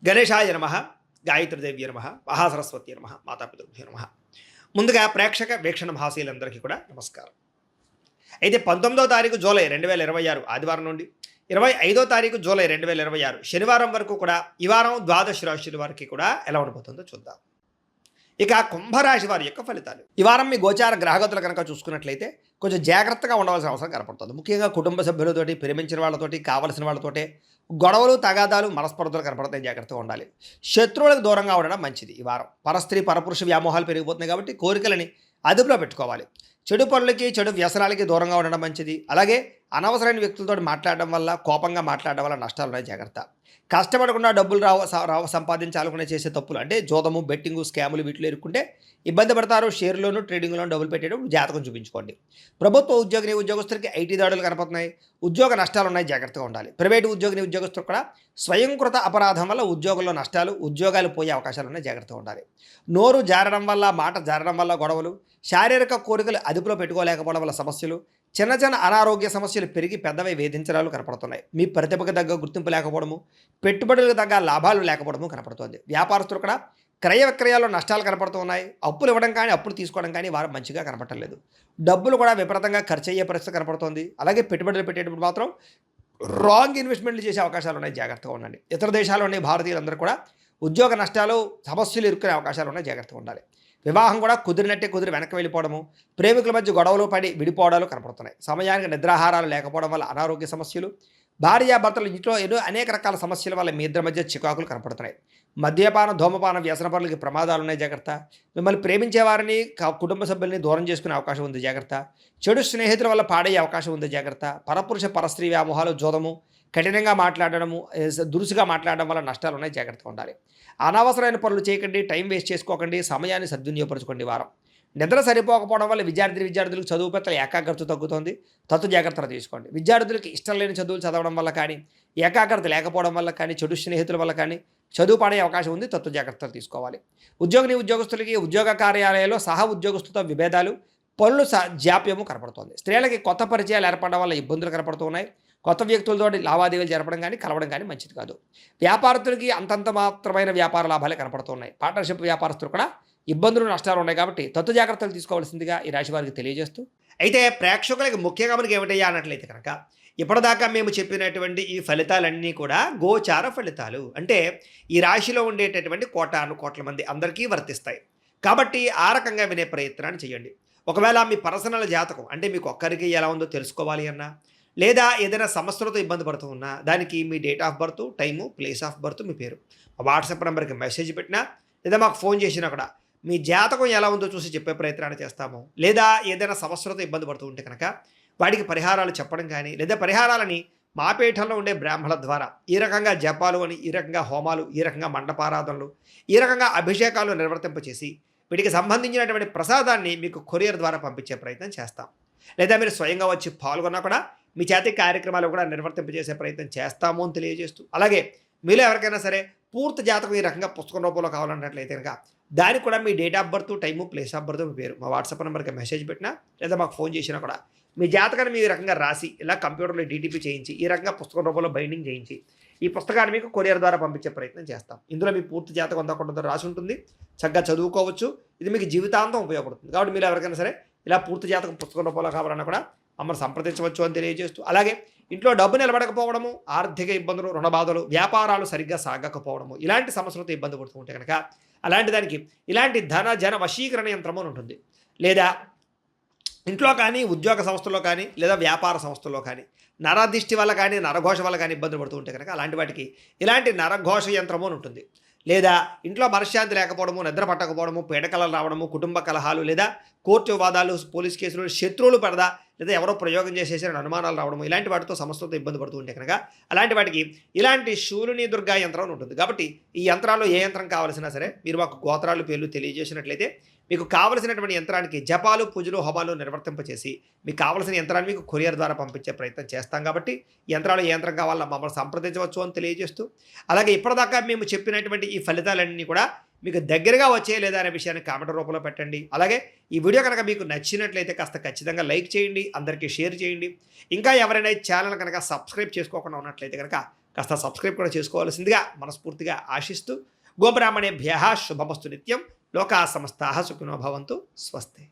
గణేశాయ నమః, గాయత్రీదేవ్య నమః, మహాసరస్వతి నమః, మాతాపితృభ్యో నమః. ముందుగా ప్రేక్షక వీక్షణ మహాశీలందరికీ కూడా నమస్కారం. అయితే 19వ తారీఖు జూలై 2026 ఆదివారం నుండి 25వ తారీఖు జూలై 2026 శనివారం వరకు కూడా ఈ వారం ద్వాదశ రాశుల వారికి కూడా ఎలా ఉండబోతుందో చూద్దాం. ఇక కుంభరాశి వారి యొక్క ఫలితాలు. ఈ వారం మీ గోచార గ్రహగతులు కనుక చూసుకున్నట్లయితే కొంచెం జాగ్రత్తగా ఉండవలసిన అవసరం కనపడుతుంది. ముఖ్యంగా కుటుంబ సభ్యులతోటి, ప్రేమించిన వాళ్ళతోటి, కావలసిన వాళ్ళతోటి గొడవలు, తగాదాలు, మనస్పర్ధలు కనపడతాయి. జాగ్రత్తగా ఉండాలి. శత్రువులకు దూరంగా ఉండడం మంచిది. ఈ వారం పరస్త్రీ పరపురుష వ్యామోహాలు పెరిగిపోతున్నాయి కాబట్టి కోరికలని అదుపులో పెట్టుకోవాలి. చెడు పనులకి, చెడు వ్యసనాలకి దూరంగా ఉండడం మంచిది. అలాగే అనవసరమైన వ్యక్తులతో మాట్లాడడం వల్ల, కోపంగా మాట్లాడడం వల్ల నష్టాలు ఉన్నాయి. జాగ్రత్త. కష్టపడకుండా డబ్బులు సంపాదించాలనుకునే చేసే తప్పులు అంటే జోదము, బెట్టింగు, స్కాములు వీటిలో ఇరుక్కుంటే ఇబ్బంది పడతారు. షేర్లోను, ట్రేడింగ్లోను డబ్బులు పెట్టేటప్పుడు జాతకం చూపించుకోండి. ప్రభుత్వ ఉద్యోగస్తులకి ఐటీ దాడులు కనపడుతున్నాయి. ఉద్యోగ నష్టాలు ఉన్నాయి. జాగ్రత్తగా ఉండాలి. ప్రైవేటు ఉద్యోగస్తులు కూడా స్వయంకృత అపరాధం వల్ల ఉద్యోగంలో నష్టాలు, ఉద్యోగాలు పోయే అవకాశాలు ఉన్నాయి. జాగ్రత్తగా ఉండాలి. నోరు జారడం వల్ల, మాట జారడం వల్ల గొడవలు, శారీరక కోరికలు అదుపులో పెట్టుకోలేకపోవడం వల్ల సమస్యలు, చిన్న చిన్న అనారోగ్య సమస్యలు పెరిగి పెద్దవై వేధించడాలు కనపడుతున్నాయి. మీ ప్రతిభకు తగ్గ గుర్తింపు లేకపోవడము, పెట్టుబడులకు తగ్గ లాభాలు లేకపోవడము కనపడుతుంది. వ్యాపారస్తులు కూడా క్రయ విక్రయాల్లో నష్టాలు కనపడుతూ ఉన్నాయి. అప్పులు ఇవ్వడం కానీ, అప్పులు తీసుకోవడం కానీ వారు మంచిగా కనపడలేదు. డబ్బులు కూడా విపరీతంగా ఖర్చు అయ్యే పరిస్థితి కనపడుతుంది. అలాగే పెట్టుబడులు పెట్టేటప్పుడు మాత్రం రాంగ్ ఇన్వెస్ట్మెంట్లు చేసే అవకాశాలు ఉన్నాయి. జాగ్రత్తగా ఉండండి. ఇతర దేశాల్లోని భారతీయులందరూ కూడా ఉద్యోగ నష్టాలు, సమస్యలు ఇరుక్కునే అవకాశాలు ఉన్నాయి. జాగ్రత్తగా ఉండాలి. వివాహం కూడా కుదిరినట్టే కుదిరి వెనక్కి వెళ్ళిపోవడము, ప్రేమికుల మధ్య గొడవలు పడి విడిపోవడాలు కనపడుతున్నాయి. సమయానికి నిద్రాహారాలు లేకపోవడం వల్ల అనారోగ్య సమస్యలు, భార్యాభర్తలు ఇంట్లో అనేక రకాల సమస్యల వల్ల మీ ఇద్దరి మధ్య చికాకులు కనపడుతున్నాయి. మద్యపాన, ధూమపాన, వ్యసన పనులకి ప్రమాదాలు ఉన్నాయి. జాగ్రత్త. మిమ్మల్ని ప్రేమించే వారిని, కుటుంబ సభ్యుల్ని దూరం చేసుకునే అవకాశం ఉంది. జాగ్రత్త. చెడు స్నేహితుల వల్ల పాడయ్యే అవకాశం ఉంది. జాగ్రత్త. పరపురుష పరస్త్రీ వ్యామోహాలు, జోదము, కఠినంగా మాట్లాడడము, దురుసుగా మాట్లాడడం వల్ల నష్టాలు ఉన్నాయి. జాగ్రత్తగా ఉండాలి. అనవసరమైన పనులు చేయకండి. టైం వేస్ట్ చేసుకోకండి. సమయాన్ని సద్వినియోగపరచుకోండి. వారం నిద్ర సరిపోకపోవడం వల్ల విద్యార్థులకు చదువు పట్ల ఏకాగ్రత తగ్గుతుంది. జాగ్రత్తలు తీసుకోండి. విద్యార్థులకు ఇష్టం లేని చదువులు చదవడం వల్ల కానీ, ఏకాగ్రత లేకపోవడం వల్ల కానీ, చెడు స్నేహితుల వల్ల కానీ చదువు పాడే అవకాశం ఉంది. జాగ్రత్తలు తీసుకోవాలి. ఉద్యోగస్తులకి ఉద్యోగ కార్యాలయాల్లో సహ ఉద్యోగస్తులతో విభేదాలు, పనులు జాప్యము కనపడుతుంది. స్త్రీలకి కొత్త పరిచయాలు ఏర్పడడం వల్ల ఇబ్బందులు కనపడుతున్నాయి. కొత్త వ్యక్తులతో లావాదేవీలు జరపడం కానీ, కలవడం కానీ మంచిది కాదు. వ్యాపారస్తులకి అంతంత మాత్రమైన వ్యాపార లాభాలే కనపడుతున్నాయి. పార్ట్నర్షిప్ వ్యాపారస్తులు కూడా ఇబ్బందులు, నష్టాలు ఉన్నాయి కాబట్టి జాగ్రత్తలు తీసుకోవాల్సిందిగా ఈ రాశి వారికి తెలియజేస్తూ, అయితే ప్రేక్షకులకి ముఖ్యంగా మనకి ఏమిటయ్యా అన్నట్లయితే కనుక ఇప్పటిదాకా మేము చెప్పినటువంటి ఈ ఫలితాలన్నీ కూడా గోచార ఫలితాలు. అంటే ఈ రాశిలో ఉండేటటువంటి కోట్ల మంది అందరికీ వర్తిస్తాయి. కాబట్టి ఆ రకంగా వినే ప్రయత్నాన్ని చేయండి. ఒకవేళ మీ పర్సనల్ జాతకం అంటే మీకు ఒక్కరికి ఎలా ఉందో తెలుసుకోవాలి అన్నా, లేదా ఏదైనా సమస్యలతో ఇబ్బంది పడుతూ ఉన్నా, దానికి మీ date of birth, time, place of birth, మీ పేరు వాట్సాప్ నెంబర్కి మెసేజ్ పెట్టినా, లేదా మాకు ఫోన్ చేసినా కూడా మీ జాతకం ఎలా ఉందో చూసి చెప్పే ప్రయత్నాన్ని చేస్తాము. లేదా ఏదైనా సమస్యలతో ఇబ్బంది పడుతూ ఉంటే కనుక వాటికి పరిహారాలు చెప్పడం కానీ, లేదా పరిహారాలని మా పీఠంలో ఉండే బ్రాహ్మణుల ద్వారా ఈ రకంగా జపాలు అని, ఈ రకంగా హోమాలు, ఈ రకంగా మండపారాధనలు, ఈ రకంగా అభిషేకాలు నిర్వర్తింపచేసి వీటికి సంబంధించినటువంటి ప్రసాదాన్ని మీకు కొరియర్ ద్వారా పంపించే ప్రయత్నం చేస్తాం. లేదా మీరు స్వయంగా వచ్చి పాల్గొన్నా కూడా మీ చేతి కార్యక్రమాలు కూడా నిర్వర్తింపజేసే ప్రయత్నం చేస్తాము అని తెలియజేస్తూ, అలాగే మీలో ఎవరికైనా సరే పూర్తి జాతకం ఈ రకంగా పుస్తకం రూపంలో కావాలన్నట్లయితే కనుక దానికి కూడా మీ date of birth, time, place of birth, మీ పేరు మా వాట్సాప్ నెంబర్కి మెసేజ్ పెట్టినా, లేదా మాకు ఫోన్ చేసినా కూడా మీ జాతకాన్ని మీ రకంగా రాసి ఇలా కంప్యూటర్లో డీటీపీ చేయించి ఈ రకంగా పుస్తకం రూపంలో బైండింగ్ చేయించి ఈ పుస్తకాన్ని మీకు కొరియర్ ద్వారా పంపించే ప్రయత్నం చేస్తాం. ఇందులో మీ పూర్తి జాతకం అంతా రాసి ఉంటుంది. చక్కగా చదువుకోవచ్చు. ఇది మీకు జీవితాంతం ఉపయోగపడుతుంది. కాబట్టి మీరు ఎవరికైనా సరే ఇలా పూర్తి జాతకం పుస్తకం రూపంలో కావాలన్నా కూడా మమ్మల్ని సంప్రదించవచ్చు అని తెలియజేస్తూ, అలాగే ఇంట్లో డబ్బు నిలబడకపోవడము, ఆర్థిక ఇబ్బందులు, రుణబాధలు, వ్యాపారాలు సరిగ్గా సాగకపోవడము, ఇలాంటి సమస్యలతో ఇబ్బంది పడుతూ ఉంటే కనుక అలాంటి దానికి ఇలాంటి జన వశీకరణ యంత్రము అని ఉంటుంది. లేదా ఇంట్లో కానీ, ఉద్యోగ సంస్థల్లో కానీ, లేదా వ్యాపార సంస్థల్లో కానీ నరదిష్టి వల్ల కానీ, నరఘోష వల్ల కానీ ఇబ్బంది పడుతూ ఉంటే కనుక అలాంటి వాటికి ఇలాంటి నరఘోష యంత్రము అని ఉంటుంది. లేదా ఇంట్లో మనశ్శాంతి లేకపోవడము, నిద్ర పట్టకపోవడము, పీడకలలు రావడము, కుటుంబ కలహాలు, లేదా కోర్టు వివాదాలు, పోలీస్ కేసులు, శత్రువులు పడదా, లేదా ఎవరో ప్రయోగం చేసేసిన అనుమానాలు రావడము, ఇలాంటి వాటితో సమస్యలతో ఇబ్బంది పడుతూ ఉంటే కనుక అలాంటి వాటికి ఇలాంటి శూలిని దుర్గా యంత్రం ఉంటుంది. కాబట్టి ఈ యంత్రాల్లో ఏ యంత్రం కావాల్సినా సరే మీరు మాకు గోత్రాలు, పేర్లు తెలియజేసినట్లయితే మీకు కావలసినటువంటి యంత్రానికి జపాలు, పూజలు, హోమాలు నిర్వర్తింపచేసి మీకు కావలసిన యంత్రాన్ని మీకు కొరియర్ ద్వారా పంపించే ప్రయత్నం చేస్తాం. కాబట్టి యంత్రాలు ఏ యంత్రం కావాలో మమ్మల్ని సంప్రదించవచ్చు అని తెలియజేస్తూ, అలాగే ఇప్పటిదాకా మేము చెప్పినటువంటి ఈ ఫలితాలన్నీ కూడా మీకు దగ్గరగా వచ్చే లేదా అనే విషయాన్ని కామెంట్ రూపంలో పెట్టండి. అలాగే ఈ వీడియో కనుక మీకు నచ్చినట్లయితే కాస్త ఖచ్చితంగా లైక్ చేయండి, అందరికీ షేర్ చేయండి. ఇంకా ఎవరైనా ఛానల్ కనుక సబ్స్క్రైబ్ చేసుకోకుండా ఉన్నట్లయితే కనుక కాస్త సబ్స్క్రైబ్ కూడా చేసుకోవాల్సిందిగా మనస్ఫూర్తిగా ఆశిస్తూ గోబ్రాహ్మణేభ్య శుభమస్తు నిత్యం. లోకా సమస్తాః సుఖినో భవంతు. స్వస్తి.